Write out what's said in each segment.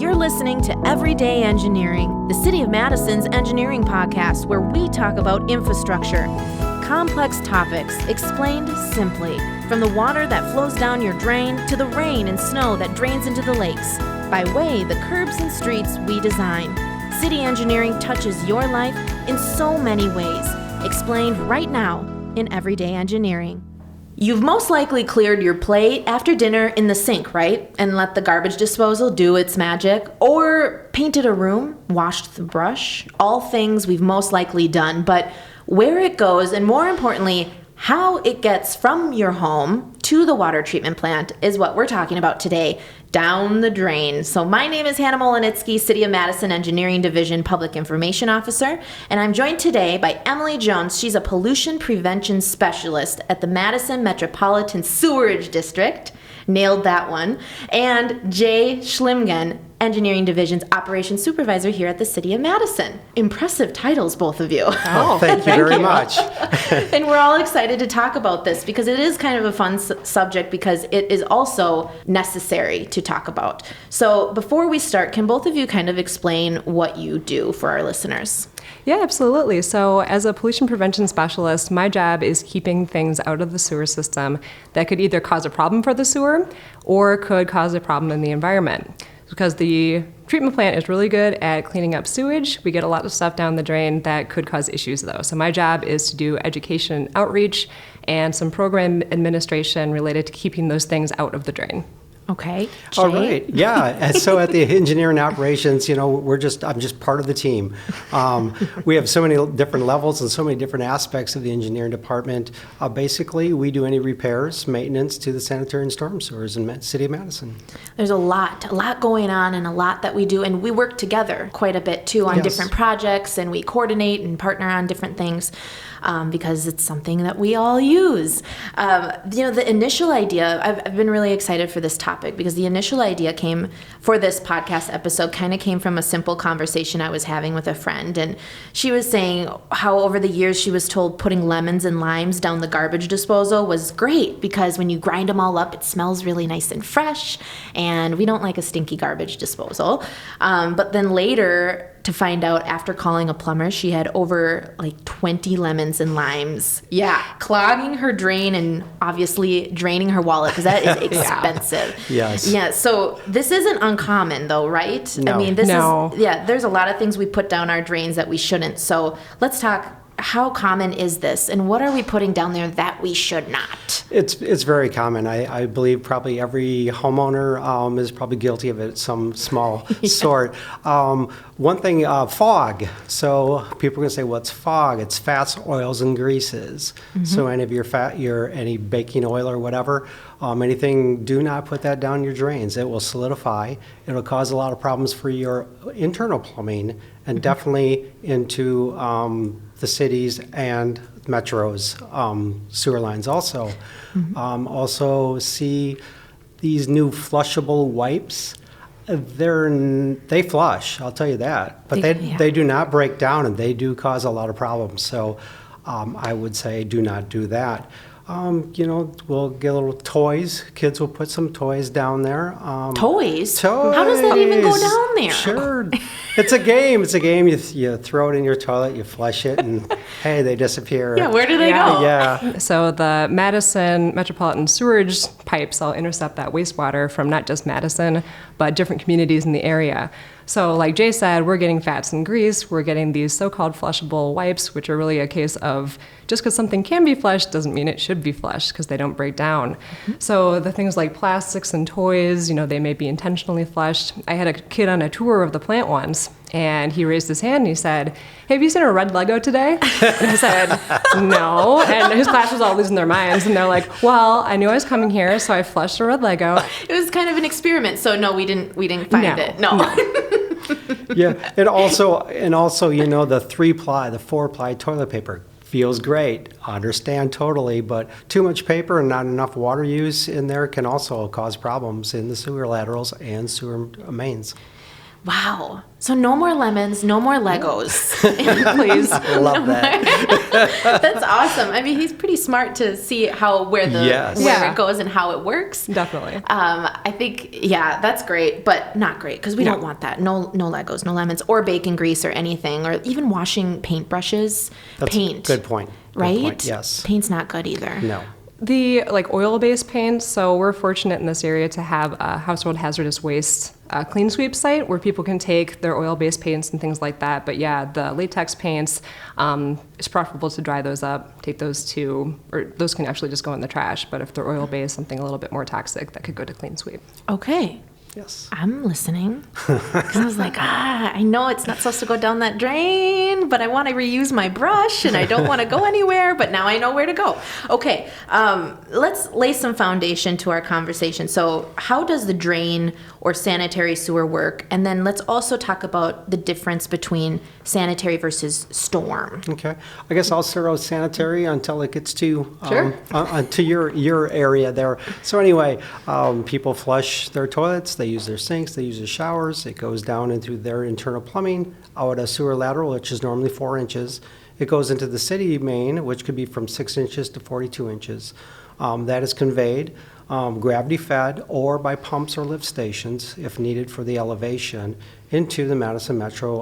You're listening to Everyday Engineering, the City of Madison's engineering podcast where we talk about infrastructure, complex topics explained simply, from the water that flows down your drain to the rain and snow that drains into the lakes, by way the curbs and streets we design. City engineering touches your life in so many ways, explained right now in Everyday Engineering. You've most likely cleared your plate after dinner in the sink, right? And let the garbage disposal do its magic. Or painted a room, washed the brush. All things we've most likely done. But where it goes, and more importantly, how it gets from your home to the water treatment plant is what we're talking about today, down the drain. So my name is Hannah Mohelnitzky, City of Madison Engineering Division Public Information Officer, and I'm joined today by Emily Jones. She's a pollution prevention specialist at the Madison Metropolitan Sewerage District. Nailed that one. And Jay Schlimgen, Engineering Division's Operations Supervisor here at the City of Madison. Impressive titles, both of you. Oh, thank you very much. And we're all excited to talk about this because it is kind of a fun subject because it is also necessary to talk about. So before we start, can both of you kind of explain what you do for our listeners? Yeah, absolutely. So as a pollution prevention specialist, my job is keeping things out of the sewer system that could either cause a problem for the sewer or could cause a problem in the environment. Because the treatment plant is really good at cleaning up sewage, we get a lot of stuff down the drain that could cause issues though. So my job is to do education outreach and some program administration related to keeping those things out of the drain. Okay. Jay? All right. Yeah. And so at the engineering operations, I'm just part of the team. We have so many different levels and so many different aspects of the engineering department. Basically, we do any repairs, maintenance to the sanitary and storm sewers in City of Madison. There's a lot going on and a lot that we do. And we work together quite a bit too on different projects, and we coordinate and partner on different things. Because it's something that we all use. The initial idea, I've been really excited for this topic because the initial idea came for this podcast episode kind of came from a simple conversation I was having with a friend. And she was saying how over the years she was told putting lemons and limes down the garbage disposal was great because when you grind them all up, it smells really nice and fresh. And we don't like a stinky garbage disposal. But then later, to find out after calling a plumber, she had over 20 lemons and limes. Yeah, clogging her drain and obviously draining her wallet because that is expensive. Yes. Yeah, so this isn't uncommon though, right? No. I mean, there's a lot of things we put down our drains that we shouldn't. So let's talk. How common is this, and what are we putting down there that we should not? It's very common. I believe probably every homeowner is probably guilty of it, some small sort. One thing, fog. So people are going to say, what's fog? It's fats, oils, and greases. Mm-hmm. So any of your any baking oil or whatever, anything, do not put that down your drains. It will solidify. It'll cause a lot of problems for your internal plumbing and definitely into the cities and Metro's sewer lines also. Mm-hmm. Also see these new flushable wipes. They flush, I'll tell you that, but they do not break down and they do cause a lot of problems. So I would say do not do that. We'll get little toys. Kids will put some toys down there. Toys? How does that even go down there? Sure. It's a game. You throw it in your toilet, you flush it, and hey, they disappear. Yeah, where do they go? Yeah. So the Madison Metropolitan Sewerage pipes all intercept that wastewater from not just Madison, but different communities in the area. So like Jay said, we're getting fats and grease. We're getting these so-called flushable wipes, which are really a case of just because something can be flushed doesn't mean it should be flushed because they don't break down. Mm-hmm. So the things like plastics and toys, they may be intentionally flushed. I had a kid on a tour of the plant once, and he raised his hand and he said, "Hey, have you seen a red Lego today?" And I said, "No." And his class was all losing their minds. And they're like, "Well, I knew I was coming here, so I flushed a red Lego." It was kind of an experiment. So no, we didn't find it. No. Yeah, and also, the 3-ply, the 4-ply toilet paper feels great. Understand totally, but too much paper and not enough water use in there can also cause problems in the sewer laterals and sewer mains. Wow. So no more lemons, no more Legos. Please. I love that. That's awesome. I mean, he's pretty smart to see where Yeah. it goes and how it works. Definitely. I think, that's great, but not great because we don't want that. No Legos, no lemons, or bacon grease or anything, or even washing paintbrushes. Paint. Good point. Good Right? point, yes. Paint's not good either. No. The oil-based paints, so we're fortunate in this area to have a household hazardous waste clean sweep site where people can take their oil-based paints and things like that. But yeah, the latex paints, it's preferable to dry those up, take those or those can actually just go in the trash. But if they're oil-based, something a little bit more toxic, that could go to clean sweep. Okay. Yes. I'm listening. 'Cause I was like, I know it's not supposed to go down that drain, but I want to reuse my brush and I don't want to go anywhere, but now I know where to go. Okay, let's lay some foundation to our conversation. So how does the drain or sanitary sewer work? And then let's also talk about the difference between sanitary versus storm. Okay. I guess I'll start out sanitary until it gets to Sure. to your area there. So anyway, people flush their toilets, they use their sinks, they use their showers. It goes down into their internal plumbing, out a sewer lateral, which is normally 4 inches. It goes into the city main, which could be from 6 inches to 42 inches. That is conveyed, gravity fed, or by pumps or lift stations, if needed for the elevation, into the Madison Metro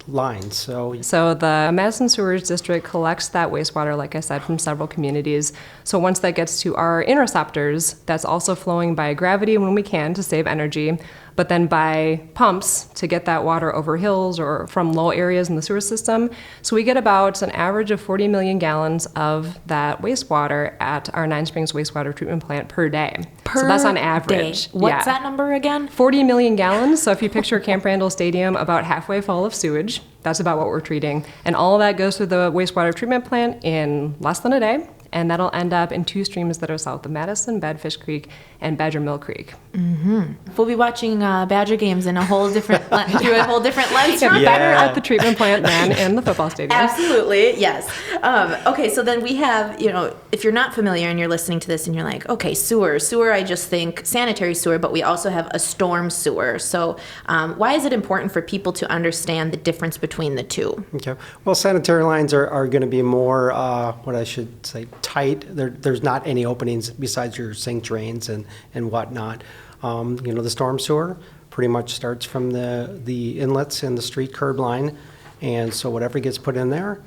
lines. So the Madison Sewerage District collects that wastewater, like I said, from several communities. So once that gets to our interceptors, that's also flowing by gravity when we can to save energy, but then by pumps to get that water over hills or from low areas in the sewer system. So we get about an average of 40 million gallons of that wastewater at our Nine Springs wastewater treatment plant per day. So that's on average. Day. What's that number again? 40 million gallons. So if you picture Camp Randall Stadium about halfway full of sewage, that's about what we're treating. And all of that goes through the wastewater treatment plant in less than a day. And that'll end up in 2 streams that are south of Madison, Badfish Creek and Badger Mill Creek. We'll be watching Badger games in a whole different through a whole different lens. Yeah, better at the treatment plant than in the football stadium. Absolutely, yes. Okay, so then we have, if you're not familiar and you're listening to this and you're like, okay, sewer, I just think sanitary sewer, but we also have a storm sewer. So why is it important for people to understand the difference between the two? Okay. Well, sanitary lines are going to be more, what I should say, tight. There's not any openings besides your sink drains and whatnot. The storm sewer pretty much starts from the inlets and the street curb line, and so whatever gets put in there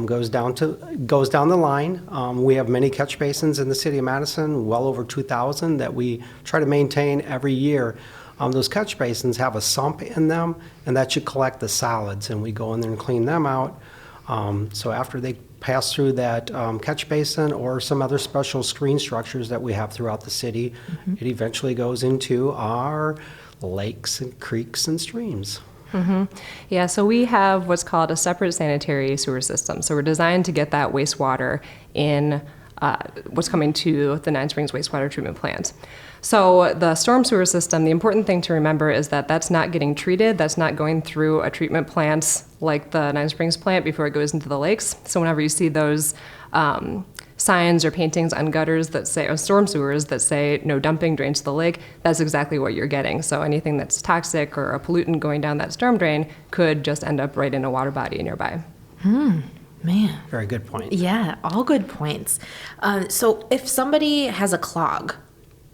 goes down the line. We have many catch basins in the city of Madison, well over 2,000 that we try to maintain every year. Those catch basins have a sump in them, and that should collect the solids, and we go in there and clean them out. So after they pass through that catch basin or some other special screen structures that we have throughout the city, it eventually goes into our lakes and creeks and streams. Yeah, so we have what's called a separate sanitary sewer system. So we're designed to get that wastewater in what's coming to the Nine Springs wastewater treatment plant. So the storm sewer system, the important thing to remember is that that's not getting treated. That's not going through a treatment plant like the Nine Springs plant before it goes into the lakes. So whenever you see those signs or paintings on gutters that say, or storm sewers that say no dumping, drains to the lake, that's exactly what you're getting. So anything that's toxic or a pollutant going down that storm drain could just end up right in a water body nearby. Man. Very good point. Yeah, all good points. So if somebody has a clog,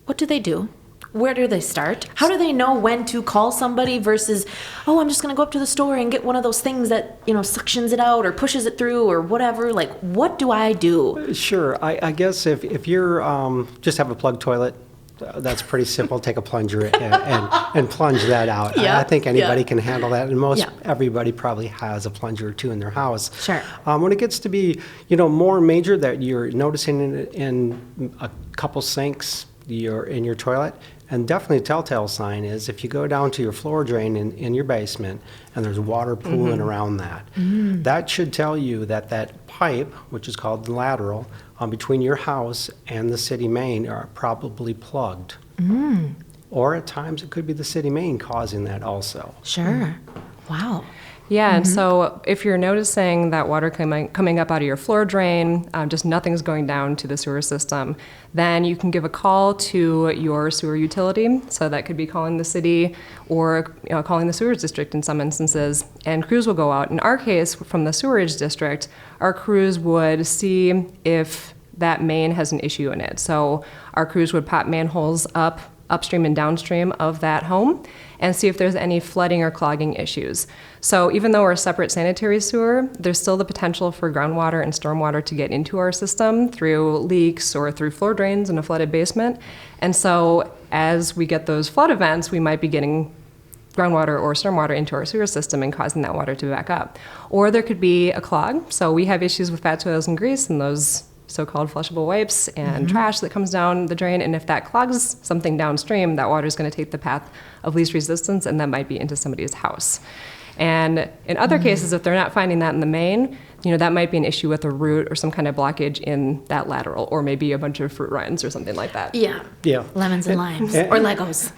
what do they do? Where do they start? How do they know when to call somebody versus, I'm just going to go up to the store and get one of those things that, suctions it out or pushes it through or whatever? Like, what do I do? Sure. I guess if you're just have a plugged toilet, that's pretty simple. Take a plunger and plunge that out. Yeah, I think anybody can handle that, and Yeah. everybody probably has a plunger or two in their house. Sure. When it gets to be, more major that you're noticing in a couple sinks, in your toilet, and definitely a telltale sign is if you go down to your floor drain in your basement and there's water pooling around that. That should tell you that pipe, which is called the lateral, between your house and the city main are probably plugged. Or at times it could be the city main causing that also. Sure. Wow. Yeah, and so if you're noticing that water coming up out of your floor drain, just nothing's going down to the sewer system, then you can give a call to your sewer utility. So that could be calling the city or calling the sewage district in some instances, and crews will go out. In our case, from the sewerage district, our crews would see if that main has an issue in it. So our crews would pop manholes upstream and downstream of that home and see if there's any flooding or clogging issues. So even though we're a separate sanitary sewer, there's still the potential for groundwater and stormwater to get into our system through leaks or through floor drains in a flooded basement. And so as we get those flood events, we might be getting groundwater or stormwater into our sewer system and causing that water to back up. Or there could be a clog. So we have issues with fat soils and grease and those so-called flushable wipes and trash that comes down the drain. And if that clogs something downstream, that water is going to take the path of least resistance, and that might be into somebody's house. And in other cases, if they're not finding that in the main, that might be an issue with a root or some kind of blockage in that lateral, or maybe a bunch of fruit rinds or something like that. Yeah. Lemons and limes, or Legos.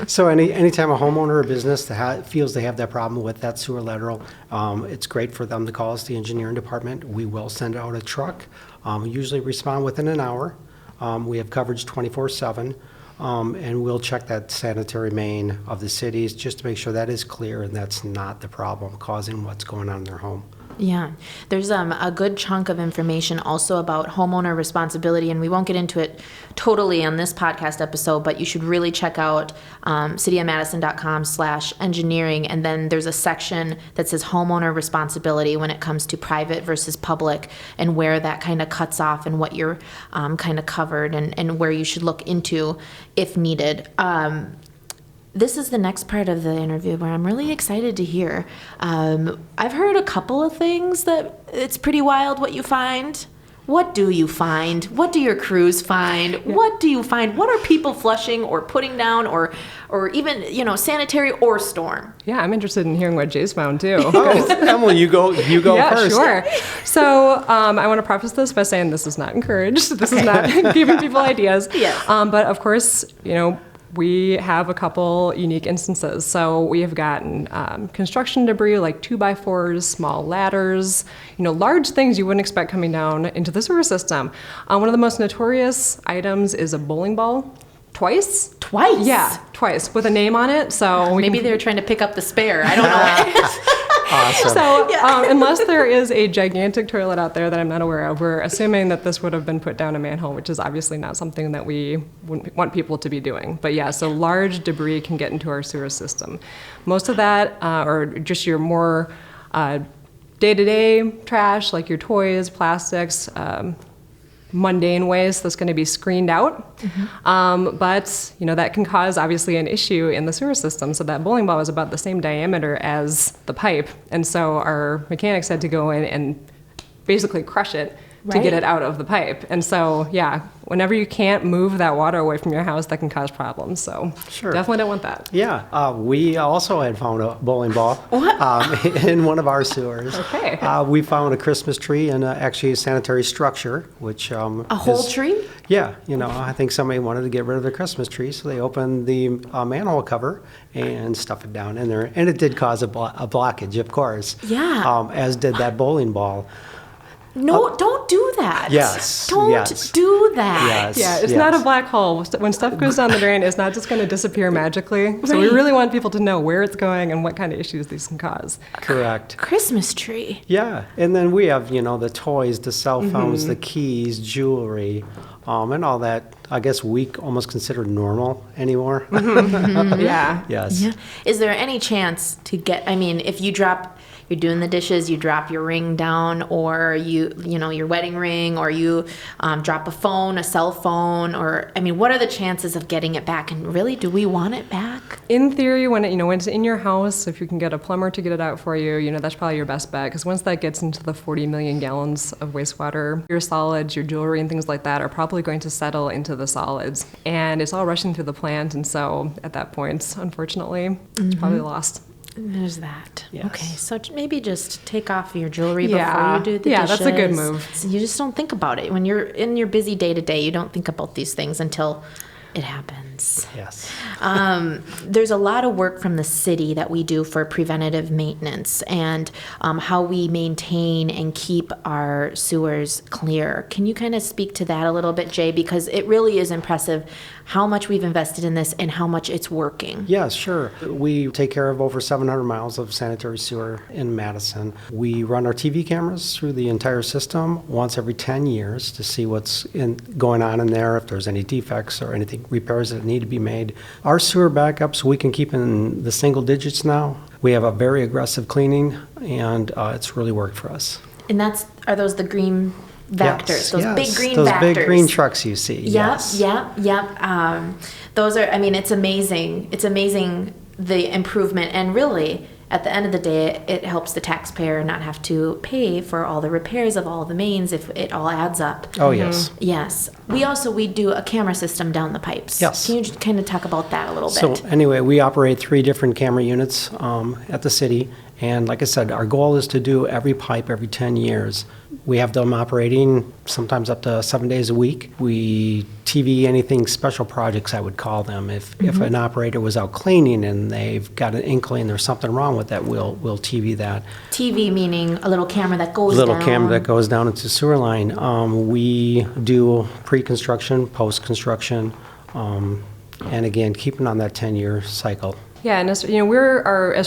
So anytime a homeowner or business that feels they have that problem with that sewer lateral, it's great for them to call us, the engineering department. We will send out a truck. We usually respond within an hour. We have coverage 24/7. And we'll check that sanitary main of the cities just to make sure that is clear and that's not the problem causing what's going on in their home. Yeah, there's a good chunk of information also about homeowner responsibility, and we won't get into it totally on this podcast episode, but you should really check out cityofmadison.com/engineering, and then there's a section that says homeowner responsibility when it comes to private versus public, and where that kind of cuts off and what you're kind of covered, and where you should look into if needed. This is the next part of the interview where I'm really excited to hear. I've heard a couple of things that it's pretty wild what you find. What do you find? What do your crews find? What do you find? What are people flushing or putting down or even, sanitary or storm? Yeah, I'm interested in hearing what Jay's found too. Oh, Emily, you go Yeah, first. sure. So I want to preface this by saying this is not encouraged. This is not giving people ideas. Yes. But of course, we have a couple unique instances. So we have gotten construction debris like 2x4s, small ladders, large things you wouldn't expect coming down into the sewer system. One of the most notorious items is a bowling ball. Twice? Yeah, twice, with a name on it. So maybe they were trying to pick up the spare. I don't know. Awesome. So unless there is a gigantic toilet out there that I'm not aware of, we're assuming that this would have been put down a manhole, which is obviously not something that we wouldn't want people to be doing. But yeah, so large debris can get into our sewer system. Most of that, or just your more day-to-day trash, like your toys, plastics, mundane waste that's going to be screened out. But that can cause obviously an issue in the sewer system. So that bowling ball was about the same diameter as the pipe, and so our mechanics had to go in and basically crush it to get it out of the pipe. And so whenever you can't move that water away from your house, that can cause problems. So definitely don't want that. Yeah, we also had found a bowling ball in one of our sewers. Okay. We found a Christmas tree and actually a sanitary structure, which a whole tree? Yeah, I think somebody wanted to get rid of their Christmas tree, so they opened the manhole cover and stuffed it down in there, and it did cause a blockage, of course. Yeah. As did that bowling ball. No, don't do that. Yes. Don't do that. Yes. Yeah, it's not a black hole. When stuff goes down the drain, it's not just going to disappear magically. So we really want people to know where it's going and what kind of issues these can cause. Correct. Christmas tree. Yeah, and then we have, the toys, the cell phones, the keys, jewelry, and all that. I guess we almost consider normal anymore. Yeah. Yes. Yeah. Is there any chance to get, if you're doing the dishes, you drop your ring down, or your wedding ring, or you drop a cell phone, or what are the chances of getting it back? And really, do we want it back? In theory, when it's in your house, if you can get a plumber to get it out for you, that's probably your best bet. Because once that gets into the 40 million gallons of wastewater, your solids, your jewelry, and things like that are probably going to settle into the solids, and it's all rushing through the plant. And so, at that point, unfortunately, it's probably lost. There's that. Yes. Okay, so maybe just take off your jewelry before you do the dishes. Yeah, that's a good move. So you just don't think about it. When you're in your busy day-to-day, you don't think about these things until It happens. Yes. There's a lot of work from the city that we do for preventative maintenance and how we maintain and keep our sewers clear. Can you kind of speak to that a little bit, Jay? Because it really is impressive how much we've invested in this and how much it's working. Yes, sure. We take care of over 700 miles of sanitary sewer in Madison. We run our TV cameras through the entire system once every 10 years to see what's going on in there, if there's any defects or anything, repairs that need to be made. Our sewer backups, we can keep in the single digits now. We have a very aggressive cleaning, and it's really worked for us. And are those the green Vectors, those big green those Vectors. big green trucks you see. Yep. Those are, I mean, it's amazing. It's amazing the improvement. And really, at the end of the day, it helps the taxpayer not have to pay for all the repairs of all the mains if it all adds up. Oh, yes. Yes. We do a camera system down the pipes. Yes. Can you just kind of talk about that a little So bit? anyway, we operate 3 different camera units at the city. And like I said, our goal is to do every pipe every 10 years. We have them operating sometimes up to 7 days a week. We TV anything special projects, I would call them. If an operator was out cleaning and they've got an inkling there's something wrong with that, we'll TV that. TV meaning a little camera that goes Little down. camera that goes down into sewer line. We do pre-construction, post-construction, and again, keeping on that 10-year cycle. Yeah, and as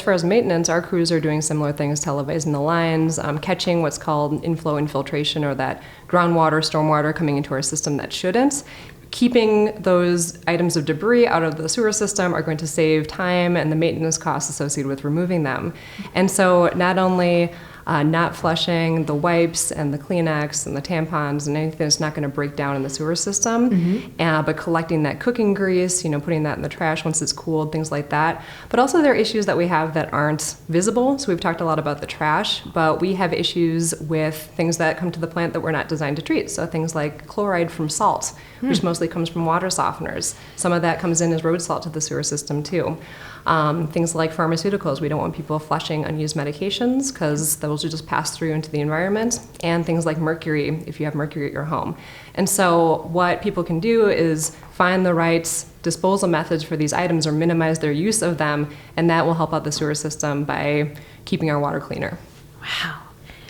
far as maintenance, our crews are doing similar things, televising the lines, catching what's called inflow infiltration, or that groundwater, stormwater coming into our system that shouldn't. Keeping those items of debris out of the sewer system are going to save time and the maintenance costs associated with removing them. And so not only not flushing the wipes and the Kleenex and the tampons and anything that's not going to break down in the sewer system, but collecting that cooking grease, putting that in the trash once it's cooled, things like that. But also there are issues that we have that aren't visible. So we've talked a lot about the trash, but we have issues with things that come to the plant that we're not designed to treat. So things like chloride from salt, which mostly comes from water softeners. Some of that comes in as road salt to the sewer system too. Things like pharmaceuticals, we don't want people flushing unused medications because those will just pass through into the environment, and things like mercury if you have mercury at your home. And so what people can do is find the right disposal methods for these items or minimize their use of them, and that will help out the sewer system by keeping our water cleaner. Wow.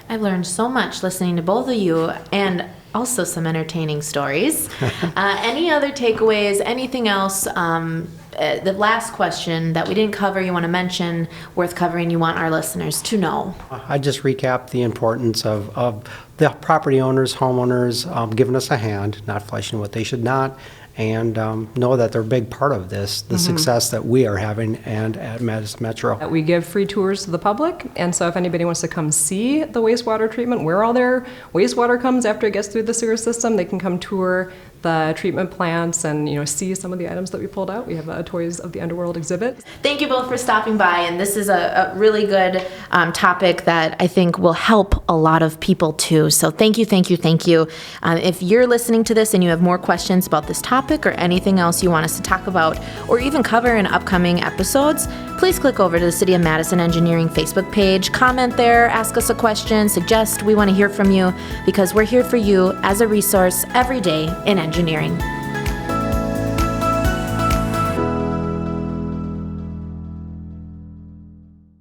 I've learned so much listening to both of you, and also some entertaining stories. Any other takeaways, anything else? The last question that we didn't cover, you want to mention, worth covering, you want our listeners to know? I just recap the importance of the property owners, homeowners giving us a hand, not flushing what they should not, and know that they're a big part of this, the success that we are having and at Madison Metro. We give free tours to the public, and so if anybody wants to come see the wastewater treatment, where all their wastewater comes after it gets through the sewer system, they can come tour the treatment plants and see some of the items that we pulled out. We have a Toys of the Underworld exhibit. Thank you both for stopping by, and this is a really good topic that I think will help a lot of people too. So thank you. If you're listening to this and you have more questions about this topic or anything else you want us to talk about or even cover in upcoming episodes, please click over to the City of Madison Engineering Facebook page, comment there, ask us a question, suggest. We want to hear from you because we're here for you as a resource every day in engineering.